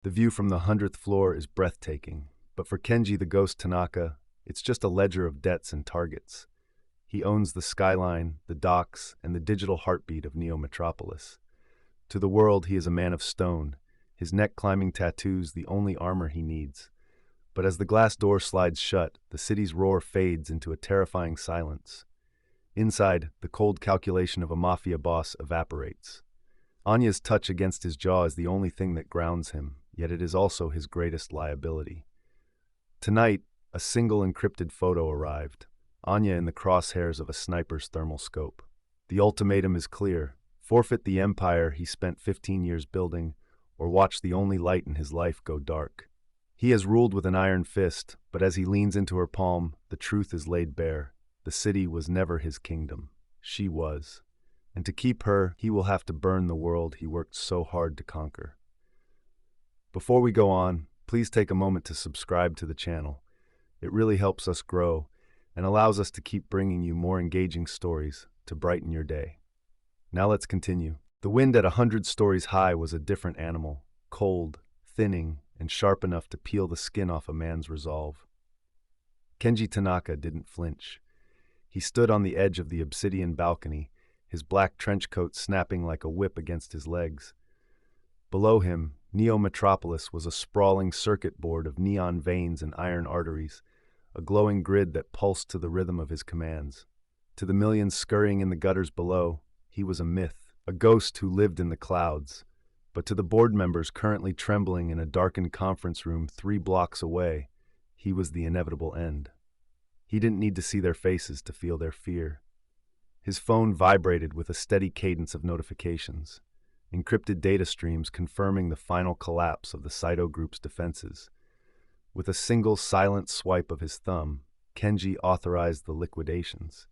The view from the 100th floor is breathtaking, but for Kenji the ghost Tanaka, it's just a ledger of debts and targets. He owns the skyline, the docks, and the digital heartbeat of Neo-Metropolis. To the world, he is a man of stone, his neck-climbing tattoos the only armor he needs. But as the glass door slides shut, the city's roar fades into a terrifying silence. Inside, the cold calculation of a mafia boss evaporates. Anya's touch against his jaw is the only thing that grounds him, yet it is also his greatest liability. Tonight, a single encrypted photo arrived, Anya in the crosshairs of a sniper's thermal scope. The ultimatum is clear: forfeit the empire he spent 15 years building, or watch the only light in his life go dark. He has ruled with an iron fist, but as he leans into her palm, the truth is laid bare. The city was never his kingdom. She was. And to keep her, he will have to burn the world he worked so hard to conquer. Before we go on, please take a moment to subscribe to the channel. It really helps us grow and allows us to keep bringing you more engaging stories to brighten your day. Now let's continue. The wind at 100 stories high was a different animal, cold, thinning, and sharp enough to peel the skin off a man's resolve. Kenji Tanaka didn't flinch. He stood on the edge of the obsidian balcony, his black trench coat snapping like a whip against his legs. Below him, Neo-Metropolis was a sprawling circuit board of neon veins and iron arteries, a glowing grid that pulsed to the rhythm of his commands. To the millions scurrying in the gutters below, he was a myth, a ghost who lived in the clouds. But to the board members currently trembling in a darkened conference room 3 blocks away, he was the inevitable end. He didn't need to see their faces to feel their fear. His phone vibrated with a steady cadence of notifications, encrypted data streams confirming the final collapse of the Saito Group's defenses. With a single silent swipe of his thumb, Kenji authorized the liquidations.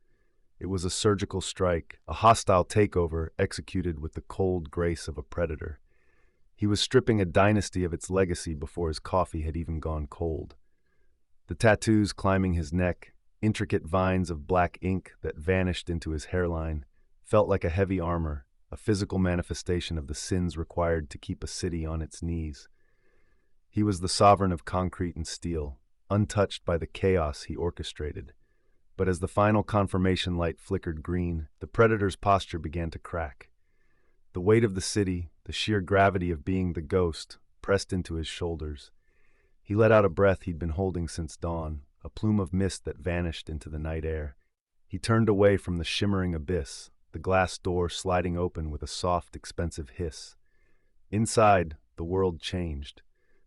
It was a surgical strike, a hostile takeover executed with the cold grace of a predator. He was stripping a dynasty of its legacy before his coffee had even gone cold. The tattoos climbing his neck, intricate vines of black ink that vanished into his hairline, felt like a heavy armor, a physical manifestation of the sins required to keep a city on its knees. He was the sovereign of concrete and steel, untouched by the chaos he orchestrated. But as the final confirmation light flickered green, the predator's posture began to crack. The weight of the city, the sheer gravity of being the ghost, pressed into his shoulders. He let out a breath he'd been holding since dawn, a plume of mist that vanished into the night air. He turned away from the shimmering abyss, the glass door sliding open with a soft, expensive hiss. Inside, the world changed.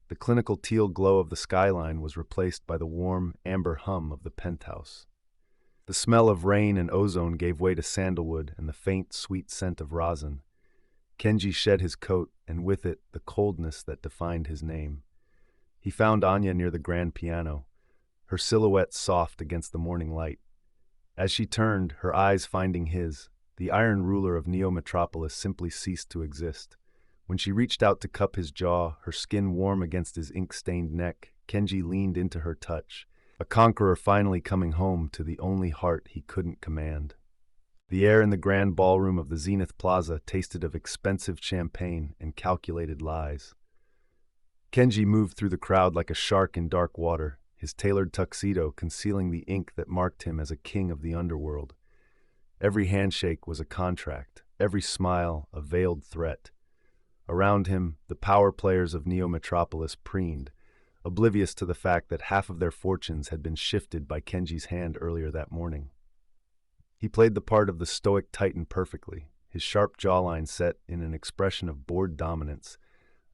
The clinical teal glow of the skyline was replaced by the warm, amber hum of the penthouse. The smell of rain and ozone gave way to sandalwood and the faint, sweet scent of rosin. Kenji shed his coat, and with it, the coldness that defined his name. He found Anya near the grand piano, her silhouette soft against the morning light. As she turned, her eyes finding his, the iron ruler of Neo-Metropolis simply ceased to exist. When she reached out to cup his jaw, her skin warm against his ink-stained neck, Kenji leaned into her touch, a conqueror finally coming home to the only heart he couldn't command. The air in the grand ballroom of the Zenith Plaza tasted of expensive champagne and calculated lies. Kenji moved through the crowd like a shark in dark water, his tailored tuxedo concealing the ink that marked him as a king of the underworld. Every handshake was a contract, every smile a veiled threat. Around him, the power players of Neo-Metropolis preened, oblivious to the fact that half of their fortunes had been shifted by Kenji's hand earlier that morning. He played the part of the stoic titan perfectly, his sharp jawline set in an expression of bored dominance,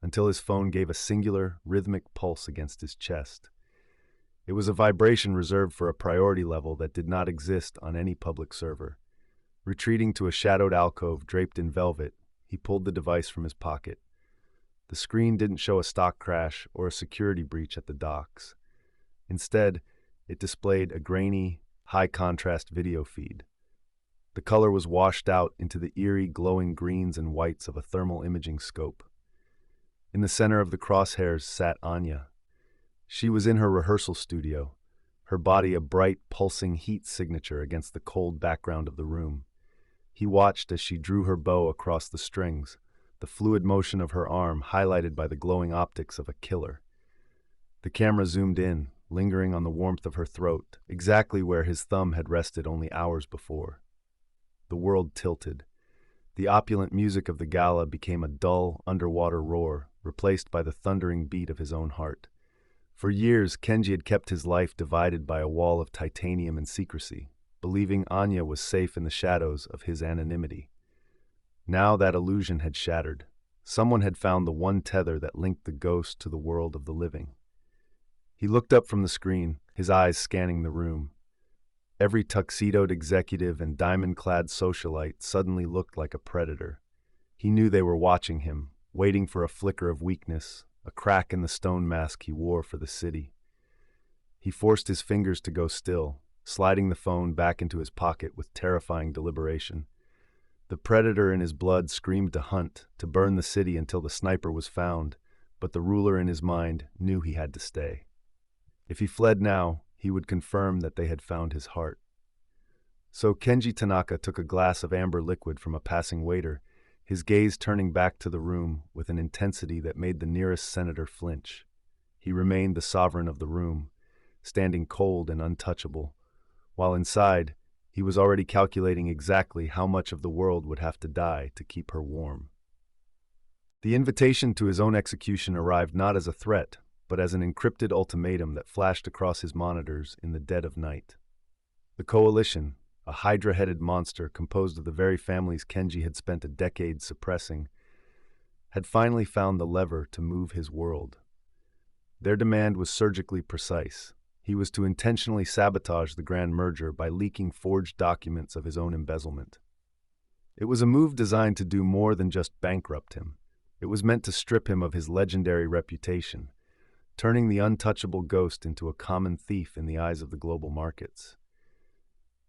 until his phone gave a singular, rhythmic pulse against his chest. It was a vibration reserved for a priority level that did not exist on any public server. Retreating to a shadowed alcove draped in velvet, he pulled the device from his pocket. The screen didn't show a stock crash or a security breach at the docks. Instead, it displayed a grainy, high-contrast video feed. The color was washed out into the eerie, glowing greens and whites of a thermal imaging scope. In the center of the crosshairs sat Anya. She was in her rehearsal studio, her body a bright, pulsing heat signature against the cold background of the room. He watched as she drew her bow across the strings, the fluid motion of her arm highlighted by the glowing optics of a killer. The camera zoomed in, lingering on the warmth of her throat, exactly where his thumb had rested only hours before. The world tilted. The opulent music of the gala became a dull, underwater roar, replaced by the thundering beat of his own heart. For years, Kenji had kept his life divided by a wall of titanium and secrecy, believing Anya was safe in the shadows of his anonymity. Now that illusion had shattered. Someone had found the one tether that linked the ghost to the world of the living. He looked up from the screen, his eyes scanning the room. Every tuxedoed executive and diamond-clad socialite suddenly looked like a predator. He knew they were watching him, waiting for a flicker of weakness, a crack in the stone mask he wore for the city. He forced his fingers to go still, sliding the phone back into his pocket with terrifying deliberation. The predator in his blood screamed to hunt, to burn the city until the sniper was found, but the ruler in his mind knew he had to stay. If he fled now, he would confirm that they had found his heart. So Kenji Tanaka took a glass of amber liquid from a passing waiter, his gaze turning back to the room with an intensity that made the nearest senator flinch. He remained the sovereign of the room, standing cold and untouchable, while inside, he was already calculating exactly how much of the world would have to die to keep her warm. The invitation to his own execution arrived not as a threat, but as an encrypted ultimatum that flashed across his monitors in the dead of night. The Coalition, a hydra-headed monster composed of the very families Kenji had spent a decade suppressing, had finally found the lever to move his world. Their demand was surgically precise. He was to intentionally sabotage the grand merger by leaking forged documents of his own embezzlement. It was a move designed to do more than just bankrupt him. It was meant to strip him of his legendary reputation, turning the untouchable ghost into a common thief in the eyes of the global markets.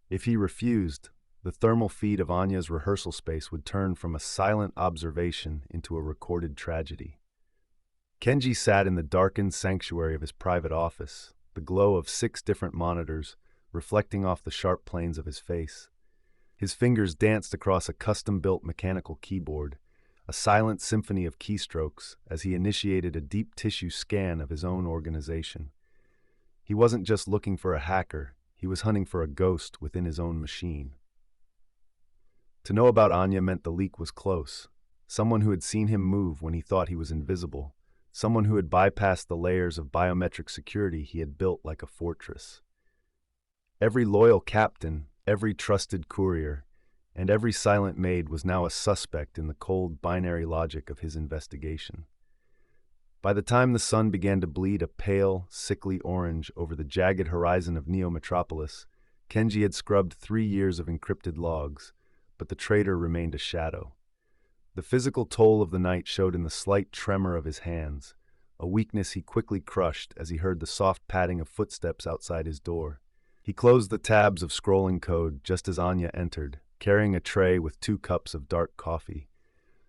If he refused, the thermal feed of Anya's rehearsal space would turn from a silent observation into a recorded tragedy. Kenji sat in the darkened sanctuary of his private office, the glow of 6 different monitors reflecting off the sharp planes of his face. His fingers danced across a custom-built mechanical keyboard, a silent symphony of keystrokes as he initiated a deep tissue scan of his own organization. He wasn't just looking for a hacker, he was hunting for a ghost within his own machine. To know about Anya meant the leak was close. Someone who had seen him move when he thought he was invisible. Someone who had bypassed the layers of biometric security he had built like a fortress. Every loyal captain, every trusted courier, and every silent maid was now a suspect in the cold binary logic of his investigation. By the time the sun began to bleed a pale, sickly orange over the jagged horizon of Neo-Metropolis, Kenji had scrubbed 3 years of encrypted logs, but the traitor remained a shadow. The physical toll of the night showed in the slight tremor of his hands, a weakness he quickly crushed as he heard the soft padding of footsteps outside his door. He closed the tabs of scrolling code just as Anya entered, carrying a tray with 2 cups of dark coffee.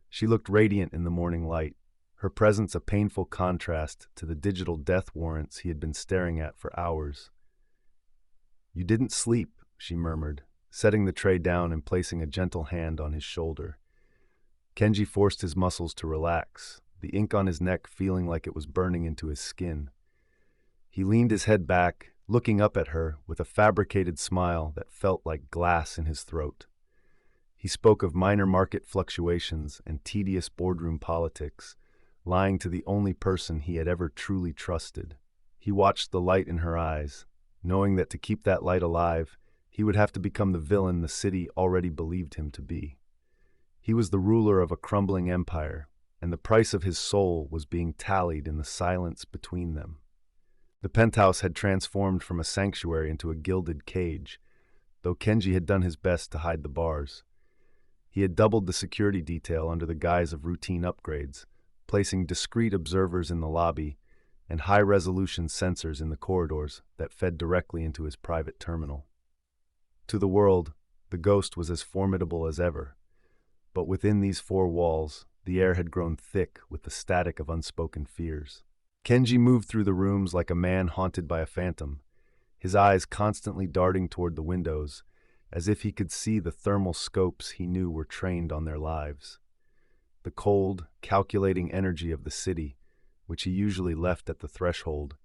She looked radiant in the morning light, her presence a painful contrast to the digital death warrants he had been staring at for hours. "You didn't sleep," she murmured, setting the tray down and placing a gentle hand on his shoulder. Kenji forced his muscles to relax, the ink on his neck feeling like it was burning into his skin. He leaned his head back, looking up at her with a fabricated smile that felt like glass in his throat. He spoke of minor market fluctuations and tedious boardroom politics, lying to the only person he had ever truly trusted. He watched the light in her eyes, knowing that to keep that light alive, he would have to become the villain the city already believed him to be. He was the ruler of a crumbling empire, and the price of his soul was being tallied in the silence between them. The penthouse had transformed from a sanctuary into a gilded cage, though Kenji had done his best to hide the bars. He had doubled the security detail under the guise of routine upgrades, placing discreet observers in the lobby and high-resolution sensors in the corridors that fed directly into his private terminal. To the world, the ghost was as formidable as ever, but within these 4 walls, the air had grown thick with the static of unspoken fears. Kenji moved through the rooms like a man haunted by a phantom, his eyes constantly darting toward the windows, as if he could see the thermal scopes he knew were trained on their lives. The The cold, calculating energy of the city, which he usually left at the threshold,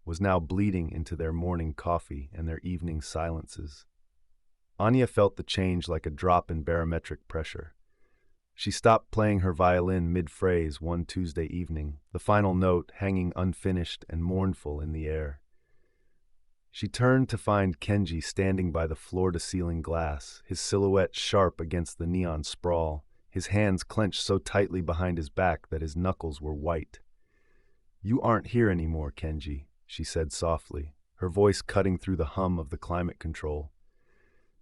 was now bleeding into their morning coffee and their evening silences. Anya felt the change like a drop in barometric pressure. She stopped playing her violin mid-phrase one Tuesday evening, the final note hanging unfinished and mournful in the air. She turned to find Kenji standing by the floor-to-ceiling glass, his silhouette sharp against the neon sprawl, his hands clenched so tightly behind his back that his knuckles were white. "You aren't here anymore, Kenji," she said softly, her voice cutting through the hum of the climate control.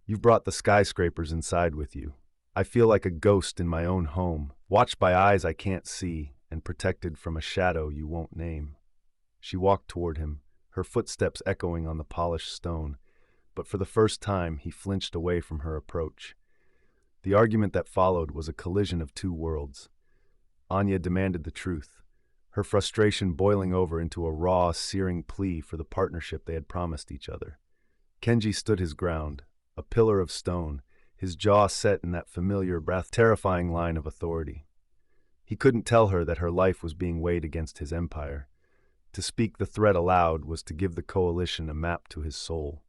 "You've brought the skyscrapers inside with you. I feel like a ghost in my own home, watched by eyes I can't see and protected from a shadow you won't name." She walked toward him, her footsteps echoing on the polished stone, but for the first time he flinched away from her approach. The argument that followed was a collision of two worlds. Anya demanded the truth, her frustration boiling over into a raw, searing plea for the partnership they had promised each other. Kenji stood his ground, a pillar of stone, his jaw set in that familiar, terrifying line of authority. He couldn't tell her that her life was being weighed against his empire. To speak the threat aloud was to give the coalition a map to his soul.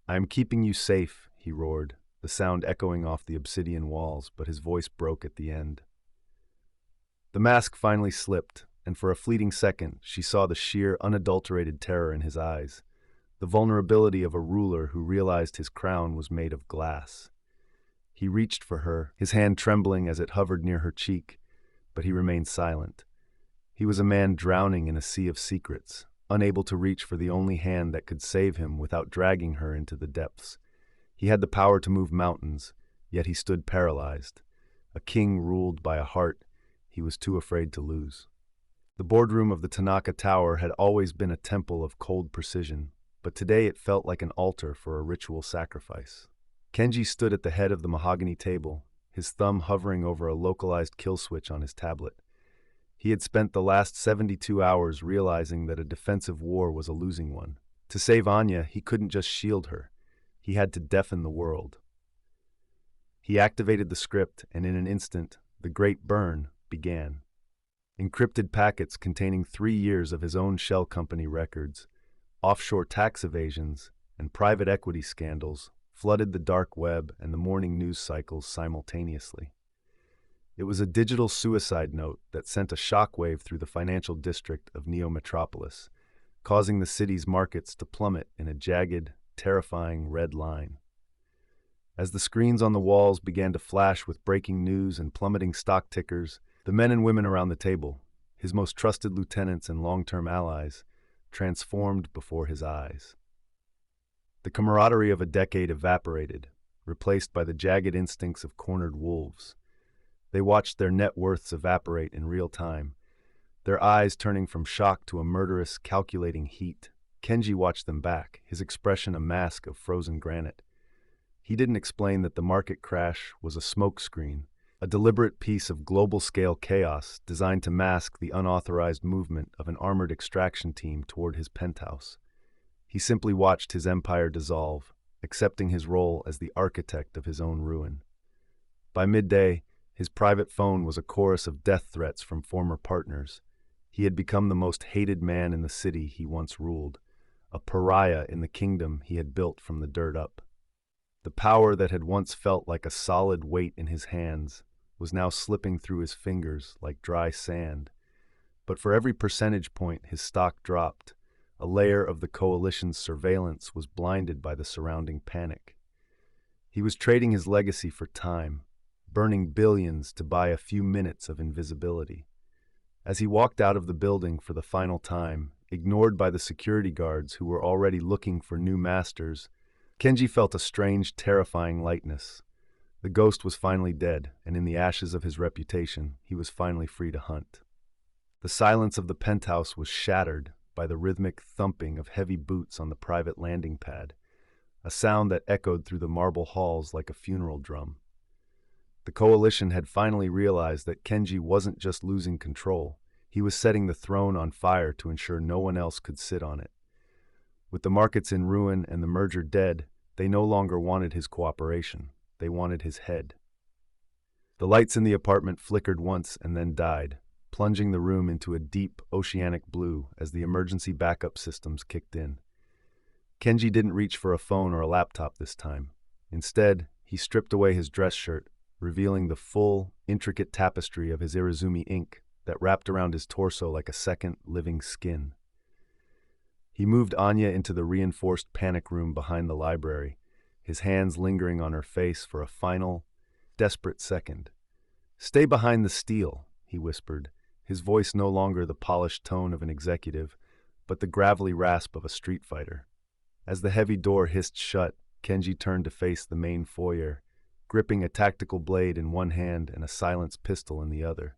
"I am keeping you safe," he roared, the sound echoing off the obsidian walls, but his voice broke at the end. The mask finally slipped, and for a fleeting second she saw the sheer, unadulterated terror in his eyes, the vulnerability of a ruler who realized his crown was made of glass. He reached for her, his hand trembling as it hovered near her cheek, but he remained silent. He was a man drowning in a sea of secrets, unable to reach for the only hand that could save him without dragging her into the depths. He had the power to move mountains, yet he stood paralyzed, a king ruled by a heart he was too afraid to lose. The boardroom of the Tanaka Tower had always been a temple of cold precision, but today it felt like an altar for a ritual sacrifice. Kenji stood at the head of the mahogany table, his thumb hovering over a localized kill switch on his tablet. He had spent the last 72 hours realizing that a defensive war was a losing one. To save Anya, he couldn't just shield her. He had to deafen the world. He activated the script, and in an instant, the Great Burn began. Encrypted packets containing 3 years of his own shell company records, offshore tax evasions, and private equity scandals flooded the dark web and the morning news cycles simultaneously. It was a digital suicide note that sent a shockwave through the financial district of Neo-Metropolis, causing the city's markets to plummet in a jagged, terrifying red line. As the screens on the walls began to flash with breaking news and plummeting stock tickers, the men and women around the table, his most trusted lieutenants and long-term allies, transformed before his eyes. The camaraderie of a decade evaporated, replaced by the jagged instincts of cornered wolves. They watched their net worths evaporate in real time, their eyes turning from shock to a murderous, calculating heat. Kenji watched them back, his expression a mask of frozen granite. He didn't explain that the market crash was a smokescreen, a deliberate piece of global-scale chaos designed to mask the unauthorized movement of an armored extraction team toward his penthouse. He simply watched his empire dissolve, accepting his role as the architect of his own ruin. By midday, his private phone was a chorus of death threats from former partners. He had become the most hated man in the city he once ruled, a pariah in the kingdom he had built from the dirt up. The power that had once felt like a solid weight in his hands was now slipping through his fingers like dry sand. But for every percentage point his stock dropped, a layer of the coalition's surveillance was blinded by the surrounding panic. He was trading his legacy for time, burning billions to buy a few minutes of invisibility. As he walked out of the building for the final time, ignored by the security guards who were already looking for new masters, Kenji felt a strange, terrifying lightness. The ghost was finally dead, and in the ashes of his reputation, he was finally free to hunt. The silence of the penthouse was shattered by the rhythmic thumping of heavy boots on the private landing pad, a sound that echoed through the marble halls like a funeral drum. The coalition had finally realized that Kenji wasn't just losing control, he was setting the throne on fire to ensure no one else could sit on it. With the markets in ruin and the merger dead, they no longer wanted his cooperation. They wanted his head. The lights in the apartment flickered once and then died, plunging the room into a deep, oceanic blue as the emergency backup systems kicked in. Kenji didn't reach for a phone or a laptop this time. Instead, he stripped away his dress shirt, revealing the full, intricate tapestry of his Irezumi ink that wrapped around his torso like a second, living skin. He moved Anya into the reinforced panic room behind the library, his hands lingering on her face for a final, desperate second. "Stay behind the steel," he whispered, his voice no longer the polished tone of an executive, but the gravelly rasp of a street fighter. As the heavy door hissed shut, Kenji turned to face the main foyer, gripping a tactical blade in one hand and a silenced pistol in the other.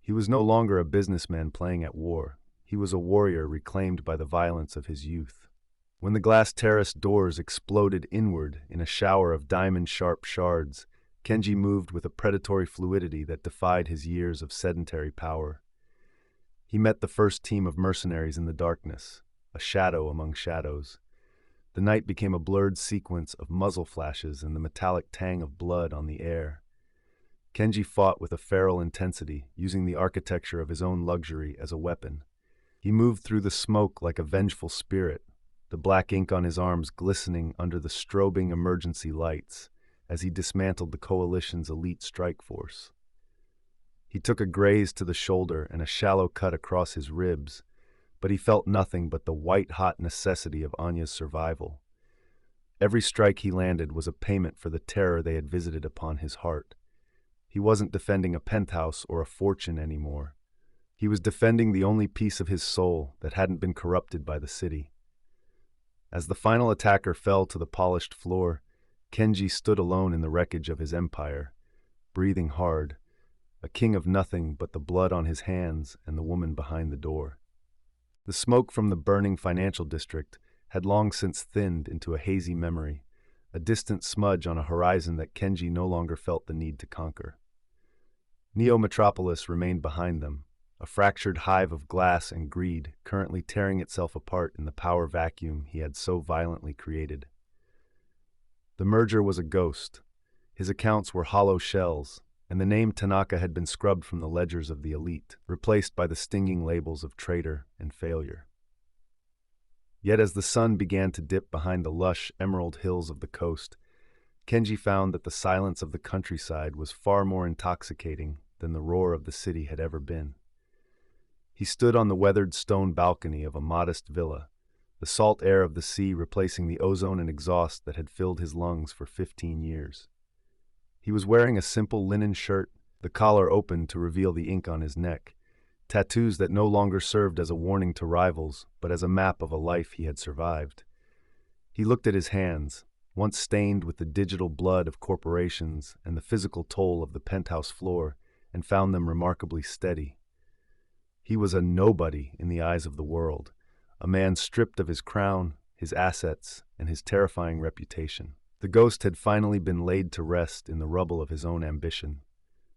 He was no longer a businessman playing at war. He was a warrior reclaimed by the violence of his youth. When the glass terrace doors exploded inward in a shower of diamond-sharp shards, Kenji moved with a predatory fluidity that defied his years of sedentary power. He met the first team of mercenaries in the darkness, a shadow among shadows. The night became a blurred sequence of muzzle flashes and the metallic tang of blood on the air. Kenji fought with a feral intensity, using the architecture of his own luxury as a weapon. He moved through the smoke like a vengeful spirit, the black ink on his arms glistening under the strobing emergency lights as he dismantled the Coalition's elite strike force. He took a graze to the shoulder and a shallow cut across his ribs, but he felt nothing but the white-hot necessity of Anya's survival. Every strike he landed was a payment for the terror they had visited upon his heart. He wasn't defending a penthouse or a fortune anymore. He was defending the only piece of his soul that hadn't been corrupted by the city. As the final attacker fell to the polished floor, Kenji stood alone in the wreckage of his empire, breathing hard, a king of nothing but the blood on his hands and the woman behind the door. The smoke from the burning financial district had long since thinned into a hazy memory, a distant smudge on a horizon that Kenji no longer felt the need to conquer. Neo-Metropolis remained behind them, a fractured hive of glass and greed currently tearing itself apart in the power vacuum he had so violently created. The merger was a ghost. His accounts were hollow shells, and the name Tanaka had been scrubbed from the ledgers of the elite, replaced by the stinging labels of traitor and failure. Yet as the sun began to dip behind the lush emerald hills of the coast, Kenji found that the silence of the countryside was far more intoxicating than the roar of the city had ever been. He stood on the weathered stone balcony of a modest villa, the salt air of the sea replacing the ozone and exhaust that had filled his lungs for 15 years. He was wearing a simple linen shirt, the collar open to reveal the ink on his neck, tattoos that no longer served as a warning to rivals, but as a map of a life he had survived. He looked at his hands, once stained with the digital blood of corporations and the physical toll of the penthouse floor, and found them remarkably steady. He was a nobody in the eyes of the world, a man stripped of his crown, his assets, and his terrifying reputation. The ghost had finally been laid to rest in the rubble of his own ambition.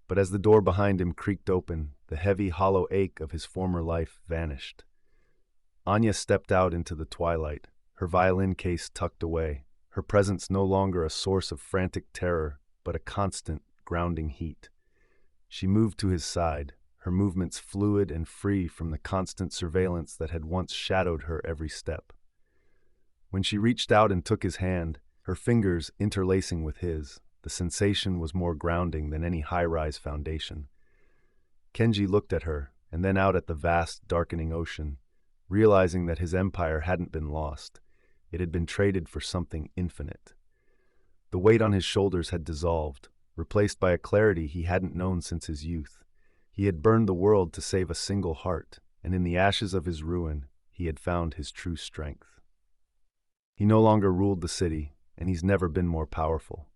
But as the door behind him creaked open, the heavy, hollow ache of his former life vanished. Anya stepped out into the twilight, her violin case tucked away, her presence no longer a source of frantic terror, but a constant, grounding heat. She moved to his side, her movements fluid and free from the constant surveillance that had once shadowed her every step. When she reached out and took his hand, her fingers interlacing with his, the sensation was more grounding than any high-rise foundation. Kenji looked at her, and then out at the vast, darkening ocean, realizing that his empire hadn't been lost. It had been traded for something infinite. The weight on his shoulders had dissolved, replaced by a clarity he hadn't known since his youth. He had burned the world to save a single heart, and in the ashes of his ruin, he had found his true strength. He no longer ruled the city, and he's never been more powerful.